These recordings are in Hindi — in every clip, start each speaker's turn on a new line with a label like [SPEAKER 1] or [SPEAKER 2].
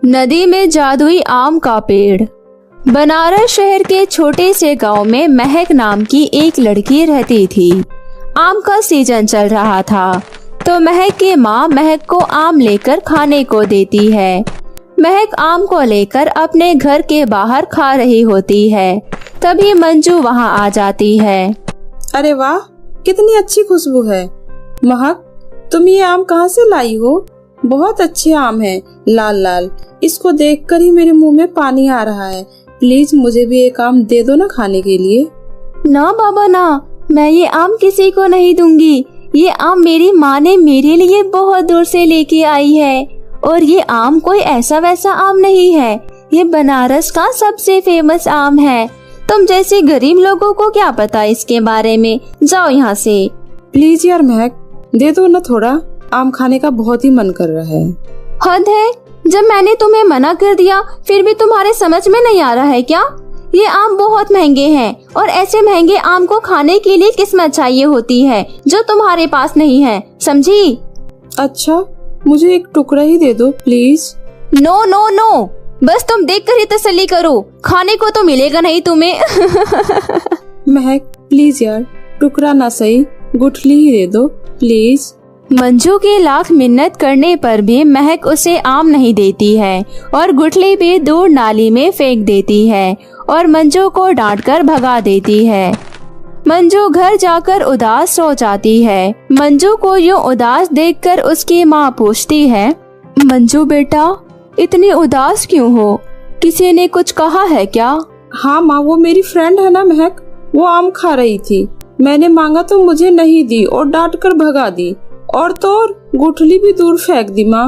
[SPEAKER 1] नदी में जादुई आम का पेड़। बनारस शहर के छोटे से गांव में महक नाम की एक लड़की रहती थी। आम का सीजन चल रहा था तो महक की माँ महक को आम लेकर खाने को देती है। महक आम को लेकर अपने घर के बाहर खा रही होती है, तभी मंजू वहाँ आ जाती है।
[SPEAKER 2] अरे वाह, कितनी अच्छी खुशबू है। महक, तुम ये आम कहाँ से लाई हो? बहुत अच्छे आम हैं, लाल लाल। इसको देखकर ही मेरे मुंह में पानी आ रहा है। प्लीज मुझे भी एक आम दे दो ना खाने के लिए।
[SPEAKER 1] ना बाबा ना, मैं ये आम किसी को नहीं दूंगी। ये आम मेरी माँ ने मेरे लिए बहुत दूर से लेके आई है और ये आम कोई ऐसा वैसा आम नहीं है। ये बनारस का सबसे फेमस आम है। तुम जैसे गरीब लोगों को क्या पता इसके बारे में। जाओ यहाँ से।
[SPEAKER 2] प्लीज यार महक, दे दो ना थोड़ा। आम खाने का बहुत ही मन कर रहा है।
[SPEAKER 1] हद है, जब मैंने तुम्हें मना कर दिया फिर भी तुम्हारे समझ में नहीं आ रहा है क्या? ये आम बहुत महंगे हैं और ऐसे महंगे आम को खाने के लिए किस्मत चाहिए होती है जो तुम्हारे पास नहीं है, समझी?
[SPEAKER 2] अच्छा, मुझे एक टुकड़ा ही दे दो प्लीज।
[SPEAKER 1] नो नो नो, बस तुम देखकर ही तसल्ली करो, खाने को तो मिलेगा नहीं तुम्हें।
[SPEAKER 2] महक प्लीज यार, टुकड़ा ना सही, गुठली ही दे दो प्लीज।
[SPEAKER 1] मंजू के लाख मिन्नत करने पर भी महक उसे आम नहीं देती है और गुठली भी दूर नाली में फेंक देती है और मंजू को डांटकर भगा देती है। मंजू घर जाकर उदास सो जाती है। मंजू को यूं उदास देखकर उसकी माँ पूछती है, मंजू बेटा, इतनी उदास क्यों हो? किसी ने कुछ कहा है क्या?
[SPEAKER 2] हाँ माँ, वो मेरी फ्रेंड है ना महक, वो आम खा रही थी। मैंने मांगा तो मुझे नहीं दी और डांट कर भगा दी और तो और गुठली भी दूर फेंक दी। माँ,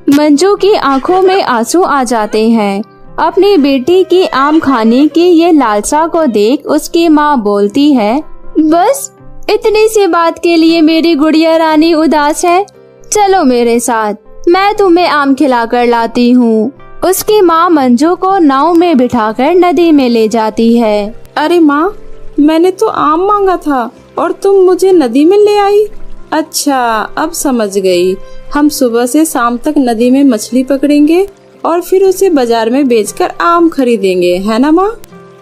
[SPEAKER 1] मंजू की आंखों में आंसू आ जाते हैं। अपनी बेटी की आम खाने की ये लालसा को देख उसकी माँ बोलती है, बस इतनी सी बात के लिए मेरी गुड़िया रानी उदास है? चलो मेरे साथ, मैं तुम्हें आम खिलाकर लाती हूँ। उसकी माँ मंजू को नाव में बिठाकर नदी में ले जाती है।
[SPEAKER 2] अरे माँ, मैंने तो आम मांगा था और तुम मुझे नदी में ले आई। अच्छा, अब समझ गई। हम सुबह से शाम तक नदी में मछली पकड़ेंगे और फिर उसे बाजार में बेचकर आम खरीदेंगे, है ना माँ?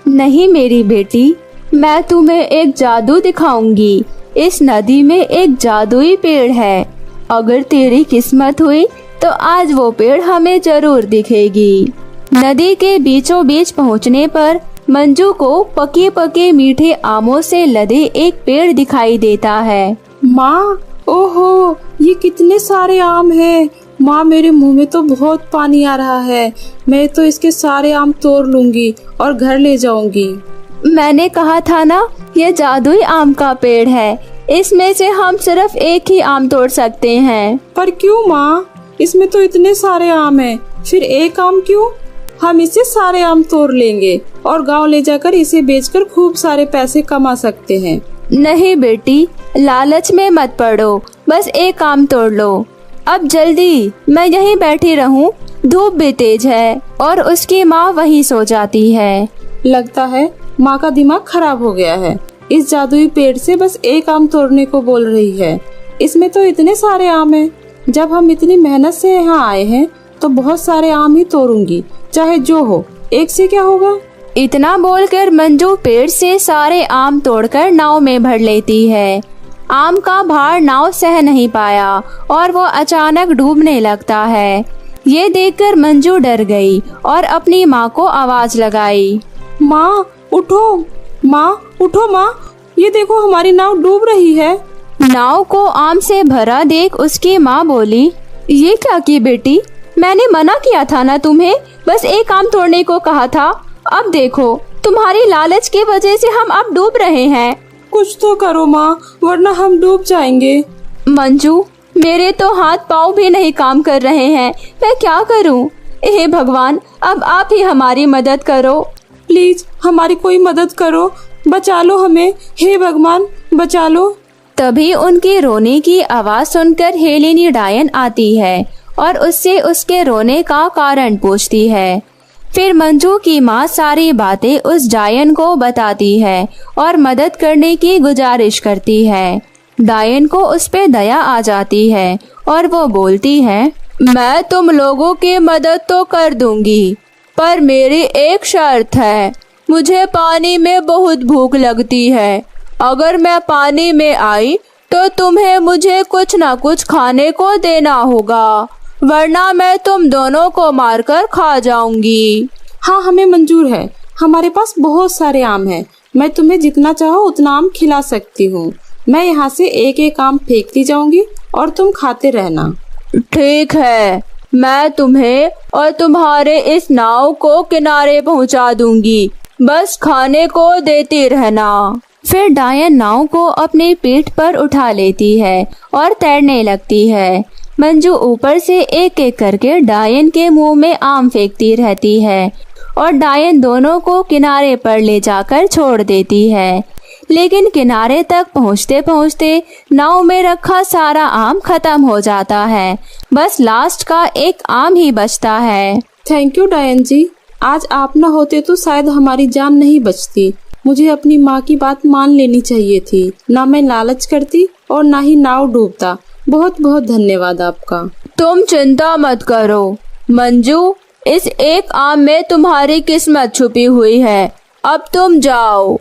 [SPEAKER 1] नहीं मेरी बेटी, मैं तुम्हें एक जादू दिखाऊंगी। इस नदी में एक जादुई पेड़ है। अगर तेरी किस्मत हुई तो आज वो पेड़ हमें जरूर दिखेगी। नदी के बीचों बीच पहुँचने पर मंजू को पके पके मीठे आमों से लदे एक पेड़ दिखाई देता है।
[SPEAKER 2] माँ, ओहो, ये कितने सारे आम हैं। माँ, मेरे मुंह में तो बहुत पानी आ रहा है। मैं तो इसके सारे आम तोड़ लूंगी और घर ले जाऊंगी।
[SPEAKER 1] मैंने कहा था ना, ये जादुई आम का पेड़ है। इसमें से हम सिर्फ एक ही आम तोड़ सकते हैं।
[SPEAKER 2] पर क्यों माँ? इसमें तो इतने सारे आम हैं, फिर एक आम क्यों? हम इसे सारे आम तोड़ लेंगे और गांव ले जाकर इसे बेचकर खूब सारे पैसे कमा सकते हैं।
[SPEAKER 1] नहीं बेटी, लालच में मत पड़ो, बस एक आम तोड़ लो। अब जल्दी, मैं यहीं बैठी रहूं? धूप भी तेज है। और उसकी माँ वहीं सो जाती है।
[SPEAKER 2] लगता है माँ का दिमाग खराब हो गया है। इस जादुई पेड़ से बस एक आम तोड़ने को बोल रही है। इसमें तो इतने सारे आम हैं। जब हम इतनी मेहनत से यहाँ आए हैं तो बहुत सारे आम ही तोड़ूंगी, चाहे जो हो। एक से क्या होगा?
[SPEAKER 1] इतना बोलकर मंजू पेड़ से सारे आम तोड़कर नाव में भर लेती है। आम का भार नाव सह नहीं पाया और वो अचानक डूबने लगता है। ये देखकर मंजू डर गई और अपनी माँ को आवाज लगाई,
[SPEAKER 2] माँ उठो, माँ उठो। माँ, ये देखो हमारी नाव डूब रही है।
[SPEAKER 1] नाव को आम से भरा देख उसकी माँ बोली, ये क्या की बेटी, मैंने मना किया था ना तुम्हें, बस एक आम तोड़ने को कहा था। अब देखो, तुम्हारी लालच की वजह से हम अब डूब रहे हैं।
[SPEAKER 2] कुछ तो करो माँ, वरना हम डूब जाएंगे।
[SPEAKER 1] मंजू, मेरे तो हाथ पाँव भी नहीं काम कर रहे हैं, मैं क्या करूं? हे भगवान, अब आप ही हमारी मदद करो।
[SPEAKER 2] प्लीज हमारी कोई मदद करो, बचा लो हमें। हे भगवान, बचा लो।
[SPEAKER 1] तभी उनके रोने की आवाज सुनकर हेलेनी डायन आती है और उससे उसके रोने का कारण पूछती है। फिर मंजू की माँ सारी बातें उस डायन को बताती है और मदद करने की गुजारिश करती है। डायन को उस पे दया आ जाती है और वो बोलती है, मैं तुम लोगों की मदद तो कर दूंगी, पर मेरी एक शर्त है। मुझे पानी में बहुत भूख लगती है। अगर मैं पानी में आई तो तुम्हें मुझे कुछ ना कुछ खाने को देना होगा, वरना मैं तुम दोनों को मारकर खा जाऊंगी।
[SPEAKER 2] हाँ, हमें मंजूर है। हमारे पास बहुत सारे आम हैं। मैं तुम्हें जितना चाहो उतना आम खिला सकती हूँ। मैं यहाँ से एक एक आम फेंकती जाऊंगी और तुम खाते रहना।
[SPEAKER 1] ठीक है, मैं तुम्हें और तुम्हारे इस नाव को किनारे पहुँचा दूंगी। बस खाने को देती रहना। फिर डायन नाव को अपने पीठ पर उठा लेती है और तैरने लगती है। मंजू ऊपर से एक एक करके डायन के मुंह में आम फेंकती रहती है और डायन दोनों को किनारे पर ले जाकर छोड़ देती है। लेकिन किनारे तक पहुँचते पहुँचते नाव में रखा सारा आम खत्म हो जाता है। बस लास्ट का एक आम ही बचता है।
[SPEAKER 2] थैंक यू डायन जी। आज आप न होते तो शायद हमारी जान नहीं बचती। मुझे अपनी माँ की बात मान लेनी चाहिए थी। ना मैं लालच करती और ना ही नाव डूबता। बहुत बहुत धन्यवाद आपका।
[SPEAKER 1] तुम चिंता मत करो मंजू, इस एक आम में तुम्हारी किस्मत छुपी हुई है। अब तुम जाओ।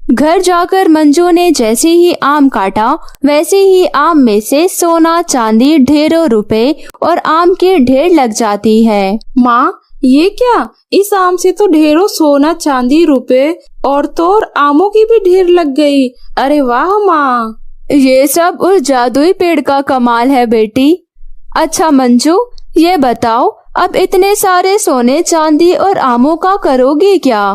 [SPEAKER 1] घर जाकर मंजू ने जैसे ही आम काटा वैसे ही आम में से सोना चांदी ढेरों रुपए और आम के ढेर लग जाती है।
[SPEAKER 2] माँ, ये क्या? इस आम से तो ढेरों सोना चांदी रुपए और तो और आमों की भी ढेर लग गई। अरे वाह माँ!
[SPEAKER 1] ये सब उस जादुई पेड़ का कमाल है बेटी। अच्छा मंजू, ये बताओ अब इतने सारे सोने चांदी और आमों का करोगी क्या?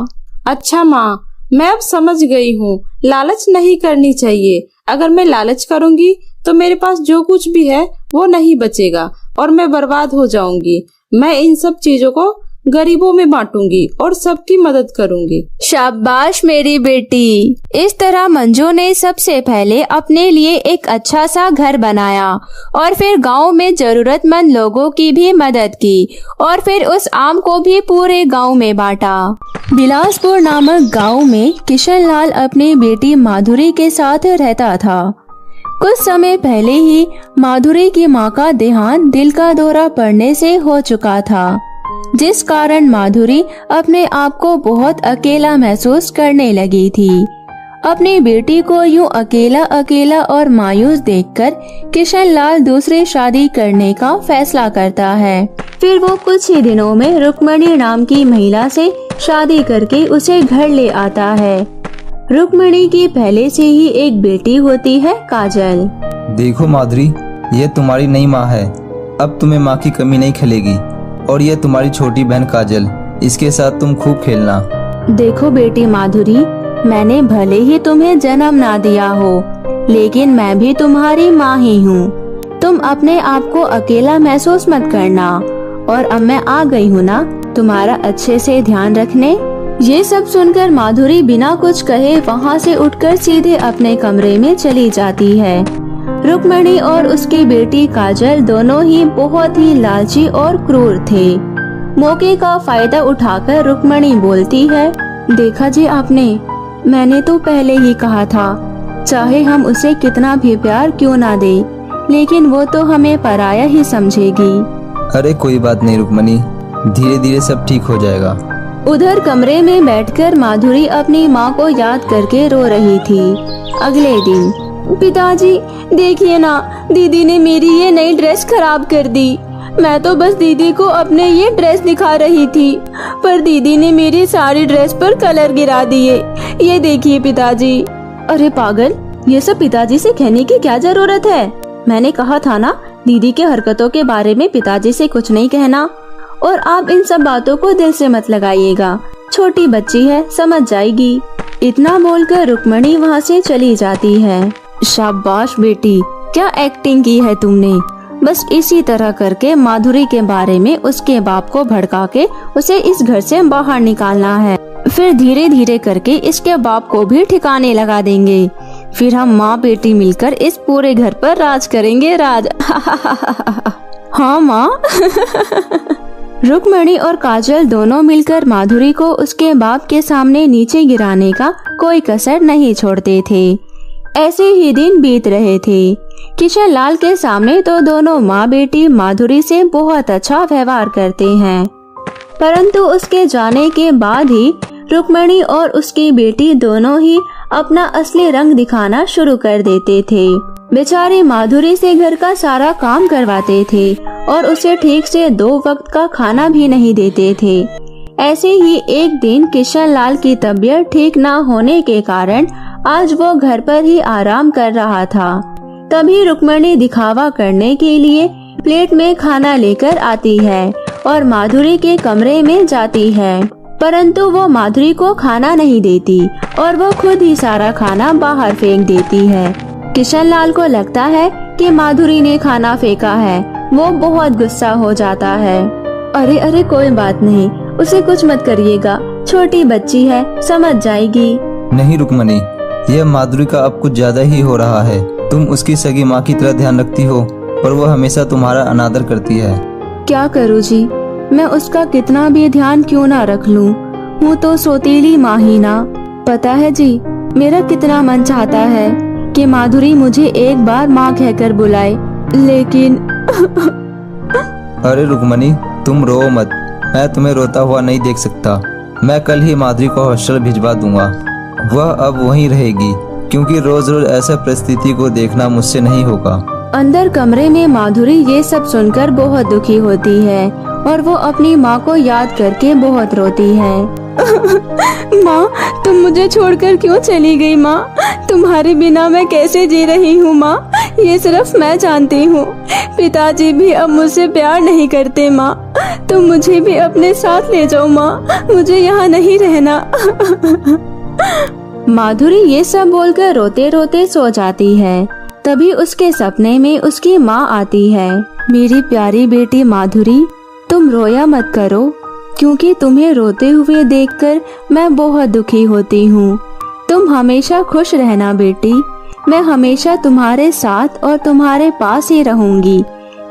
[SPEAKER 2] अच्छा माँ, मैं अब समझ गई हूँ। लालच नहीं करनी चाहिए। अगर मैं लालच करूँगी तो मेरे पास जो कुछ भी है वो नहीं बचेगा और मैं बर्बाद हो जाऊंगी। मैं इन सब चीजों को गरीबों में बांटूंगी और सबकी मदद करूंगी।
[SPEAKER 1] शाबाश मेरी बेटी। इस तरह मंजू ने सबसे पहले अपने लिए एक अच्छा सा घर बनाया और फिर गांव में जरूरतमंद लोगों की भी मदद की और फिर उस आम को भी पूरे गांव में बांटा। बिलासपुर नामक गांव में किशन लाल अपनी बेटी माधुरी के साथ रहता था। कुछ समय पहले ही माधुरी की मां का देहांत दिल का दौरा पड़ने से हो चुका था, जिस कारण माधुरी अपने आप को बहुत अकेला महसूस करने लगी थी। अपनी बेटी को यूं अकेला अकेला और मायूस देखकर किशन लाल दूसरी शादी करने का फैसला करता है। फिर वो कुछ ही दिनों में रुक्मणी नाम की महिला से शादी करके उसे घर ले आता है। रुक्मणी की पहले से ही एक बेटी होती है, काजल।
[SPEAKER 3] देखो माधुरी, ये तुम्हारी नई माँ है। अब तुम्हें माँ की कमी नहीं खलेगी। और ये तुम्हारी छोटी बहन काजल, इसके साथ तुम खूब खेलना।
[SPEAKER 1] देखो बेटी माधुरी, मैंने भले ही तुम्हें जन्म ना दिया हो, लेकिन मैं भी तुम्हारी माँ ही हूँ। तुम अपने आप को अकेला महसूस मत करना। और अब मैं आ गई हूँ ना तुम्हारा अच्छे से ध्यान रखने। ये सब सुनकर माधुरी बिना कुछ कहे वहाँ से उठकर सीधे अपने कमरे में चली जाती है। रुक्मणी और उसकी बेटी काजल दोनों ही बहुत ही लालची और क्रूर थे। मौके का फायदा उठाकर रुक्मणी बोलती है, देखा जी आपने, मैंने तो पहले ही कहा था, चाहे हम उसे कितना भी प्यार क्यों ना दे, लेकिन वो तो हमें पराया ही समझेगी।
[SPEAKER 3] अरे कोई बात नहीं रुक्मणी, धीरे धीरे सब ठीक हो जाएगा।
[SPEAKER 1] उधर कमरे में बैठकर माधुरी अपनी माँ को याद करके रो रही थी। अगले दिन, पिताजी देखिए ना, दीदी ने मेरी ये नई ड्रेस खराब कर दी। मैं तो बस दीदी को अपने ये ड्रेस दिखा रही थी, पर दीदी ने मेरी सारी ड्रेस पर कलर गिरा दिए। ये देखिए पिताजी। अरे पागल, ये सब पिताजी से कहने की क्या जरूरत है? मैंने कहा था ना, दीदी के हरकतों के बारे में पिताजी से कुछ नहीं कहना। और आप इन सब बातों को दिल से मत लगाइएगा, छोटी बच्ची है, समझ जाएगी। इतना बोलकर रुक्मणी वहाँ से चली जाती है। शाबाश बेटी, क्या एक्टिंग की है तुमने। बस इसी तरह करके माधुरी के बारे में उसके बाप को भड़का के उसे इस घर से बाहर निकालना है। फिर धीरे धीरे करके इसके बाप को भी ठिकाने लगा देंगे। फिर हम माँ बेटी मिलकर इस पूरे घर पर राज करेंगे, राज। हाँ माँ। रुक्मणी और काजल दोनों मिलकर माधुरी को उसके बाप के सामने नीचे गिराने का कोई कसर नहीं छोड़ते थे। ऐसे ही दिन बीत रहे थे। किशन लाल के सामने तो दोनों माँ बेटी माधुरी से बहुत अच्छा व्यवहार करते हैं, परंतु उसके जाने के बाद ही रुक्मणी और उसकी बेटी दोनों ही अपना असली रंग दिखाना शुरू कर देते थे। बेचारी माधुरी से घर का सारा काम करवाते थे और उसे ठीक से 2 वक्त का खाना भी नहीं देते थे। ऐसे ही एक दिन किशन लाल की तबीयत ठीक ना होने के कारण आज वो घर पर ही आराम कर रहा था। तभी रुक्मणी दिखावा करने के लिए प्लेट में खाना लेकर आती है और माधुरी के कमरे में जाती है, परंतु वो माधुरी को खाना नहीं देती और वो खुद ही सारा खाना बाहर फेंक देती है। किशन लाल को लगता है कि माधुरी ने खाना फेंका है। वो बहुत गुस्सा हो जाता है। अरे अरे कोई बात नहीं, उसे कुछ मत करिएगा, छोटी बच्ची है, समझ जाएगी।
[SPEAKER 3] नहीं रुक्मणी, यह माधुरी का अब कुछ ज्यादा ही हो रहा है। तुम उसकी सगी माँ की तरह ध्यान रखती हो और वो हमेशा तुम्हारा अनादर करती है।
[SPEAKER 1] क्या करूँ जी, मैं उसका कितना भी ध्यान क्यों ना रख लूं, हूँ तो सौतेली माँ ही ना। पता है जी, मेरा कितना मन चाहता है कि माधुरी मुझे एक बार माँ कहकर बुलाए, लेकिन
[SPEAKER 3] अरे रुक्मणी, तुम रो मत, मैं तुम्हें रोता हुआ नहीं देख सकता। मैं कल ही माधुरी को हॉस्टल भिजवा दूंगा। वह अब वहीं रहेगी, क्योंकि रोज रोज ऐसा परिस्थिति को देखना मुझसे नहीं होगा।
[SPEAKER 1] अंदर कमरे में माधुरी ये सब सुनकर बहुत दुखी होती है और वो अपनी माँ को याद करके बहुत रोती है। माँ, तुम मुझे छोड़कर क्यों चली गई माँ? तुम्हारे बिना मैं कैसे जी रही हूँ माँ, ये सिर्फ मैं जानती हूँ। पिताजी भी अब मुझसे प्यार नहीं करते माँ, तुम मुझे भी अपने साथ ले जाओ माँ, मुझे यहाँ नहीं रहना। माधुरी ये सब बोलकर रोते रोते सो जाती है। तभी उसके सपने में उसकी माँ आती है। मेरी प्यारी बेटी माधुरी, तुम रोया मत करो, क्योंकि तुम्हें रोते हुए देखकर मैं बहुत दुखी होती हूँ। तुम हमेशा खुश रहना बेटी, मैं हमेशा तुम्हारे साथ और तुम्हारे पास ही रहूंगी।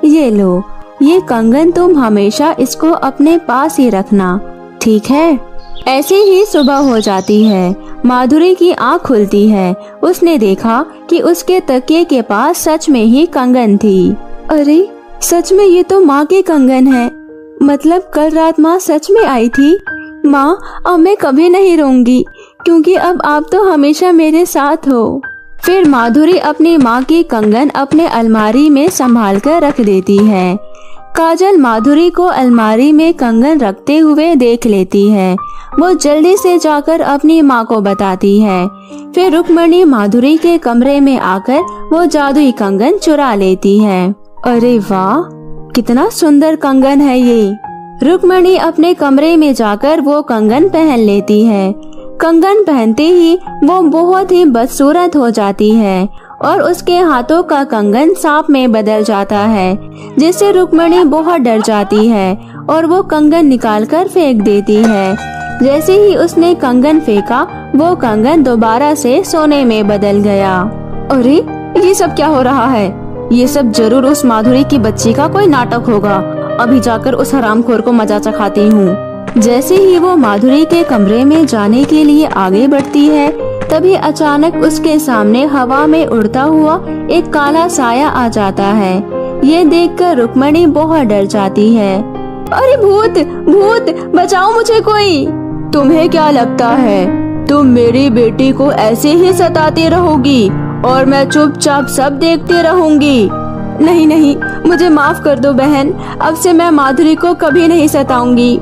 [SPEAKER 1] ये लो, ये कंगन तुम हमेशा इसको अपने पास ही रखना, ठीक है? ऐसे ही सुबह हो जाती है। माधुरी की आँख खुलती है। उसने देखा कि उसके तकिए के पास सच में ही कंगन थी। अरे सच में ये तो माँ के कंगन है, मतलब कल रात माँ सच में आई थी। माँ, अब मैं कभी नहीं रोऊंगी, क्योंकि अब आप तो हमेशा मेरे साथ हो। फिर माधुरी अपनी माँ की कंगन अपने अलमारी में संभाल कर रख देती है। काजल माधुरी को अलमारी में कंगन रखते हुए देख लेती है। वो जल्दी से जाकर अपनी माँ को बताती है। फिर रुक्मणी माधुरी के कमरे में आकर वो जादुई कंगन चुरा लेती है। अरे वाह, कितना सुंदर कंगन है ये। रुक्मणी अपने कमरे में जाकर वो कंगन पहन लेती है। कंगन पहनते ही वो बहुत ही बदसूरत हो जाती है और उसके हाथों का कंगन सांप में बदल जाता है, जिससे रुक्मणी बहुत डर जाती है और वो कंगन निकालकर फेंक देती है। जैसे ही उसने कंगन फेंका, वो कंगन दोबारा से सोने में बदल गया। अरे ये सब क्या हो रहा है? ये सब जरूर उस माधुरी की बच्ची का कोई नाटक होगा। अभी जाकर उस हरामखोर को मजा चखाती हूँ। जैसे ही वो माधुरी के कमरे में जाने के लिए आगे बढ़ती है, तभी अचानक उसके सामने हवा में उड़ता हुआ एक काला साया आ जाता है। ये देखकर रुक्मणी बहुत डर जाती है। अरे भूत, भूत, बचाओ मुझे कोई। तुम्हें क्या लगता है तुम मेरी बेटी को ऐसे ही सताती रहोगी और मैं चुपचाप सब देखती रहूंगी? नहीं नहीं, मुझे माफ कर दो बहन, अब से मैं माधुरी को कभी नहीं सताऊंगी।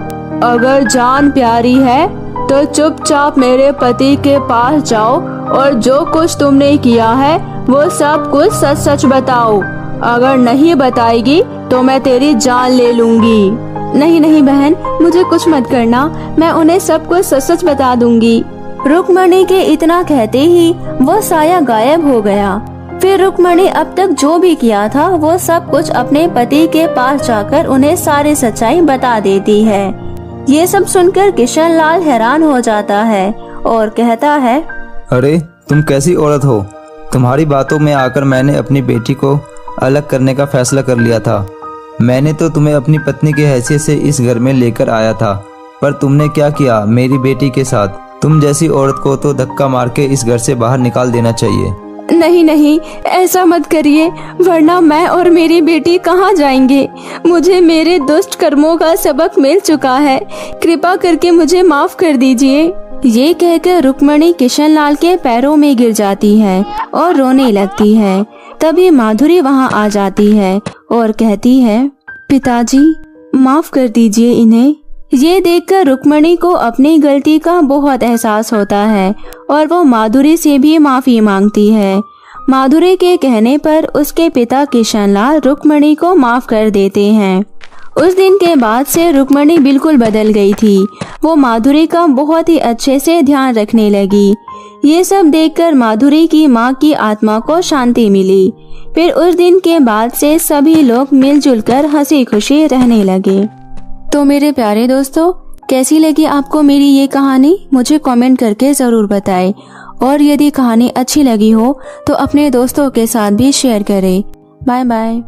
[SPEAKER 1] अगर जान प्यारी है तो चुपचाप मेरे पति के पास जाओ और जो कुछ तुमने किया है वो सब कुछ सच सच बताओ। अगर नहीं बताएगी तो मैं तेरी जान ले लूंगी। नहीं नहीं बहन, मुझे कुछ मत करना, मैं उन्हें सब कुछ सच सच बता दूंगी। रुक्मणी के इतना कहते ही वो साया गायब हो गया। फिर रुक्मणी अब तक जो भी किया था वो सब कुछ अपने पति के पास जाकर उन्हें सारी सच्चाई बता देती है। ये सब सुनकर किशन लाल हैरान हो जाता है और कहता है,
[SPEAKER 3] अरे तुम कैसी औरत हो? तुम्हारी बातों में आकर मैंने अपनी बेटी को अलग करने का फैसला कर लिया था। मैंने तो तुम्हें अपनी पत्नी की हैसियत से इस घर में लेकर आया था, पर तुमने क्या किया मेरी बेटी के साथ? तुम जैसी औरत को तो धक्का मार के इस घर से बाहर निकाल देना चाहिए।
[SPEAKER 1] नहीं नहीं, ऐसा मत करिए, वरना मैं और मेरी बेटी कहाँ जाएंगे। मुझे मेरे दुष्ट कर्मों का सबक मिल चुका है, कृपा करके मुझे माफ कर दीजिए। ये कहकर रुक्मणी किशन लाल के पैरों में गिर जाती है और रोने लगती है। तभी माधुरी वहाँ आ जाती है और कहती है, पिताजी माफ कर दीजिए इन्हें। ये देखकर रुक्मणी को अपनी गलती का बहुत एहसास होता है और वो माधुरी से भी माफी मांगती है। माधुरी के कहने पर उसके पिता किशनलाल रुक्मणी को माफ कर देते हैं। उस दिन के बाद से रुक्मणी बिल्कुल बदल गई थी। वो माधुरी का बहुत ही अच्छे से ध्यान रखने लगी। ये सब देखकर माधुरी की माँ की आत्मा को शांति मिली। फिर उस दिन के बाद से सभी लोग मिलजुल कर हंसी खुशी रहने लगे। तो मेरे प्यारे दोस्तों, कैसी लगी आपको मेरी ये कहानी, मुझे कमेंट करके ज़रूर बताएं। और यदि कहानी अच्छी लगी हो तो अपने दोस्तों के साथ भी शेयर करें। Bye bye.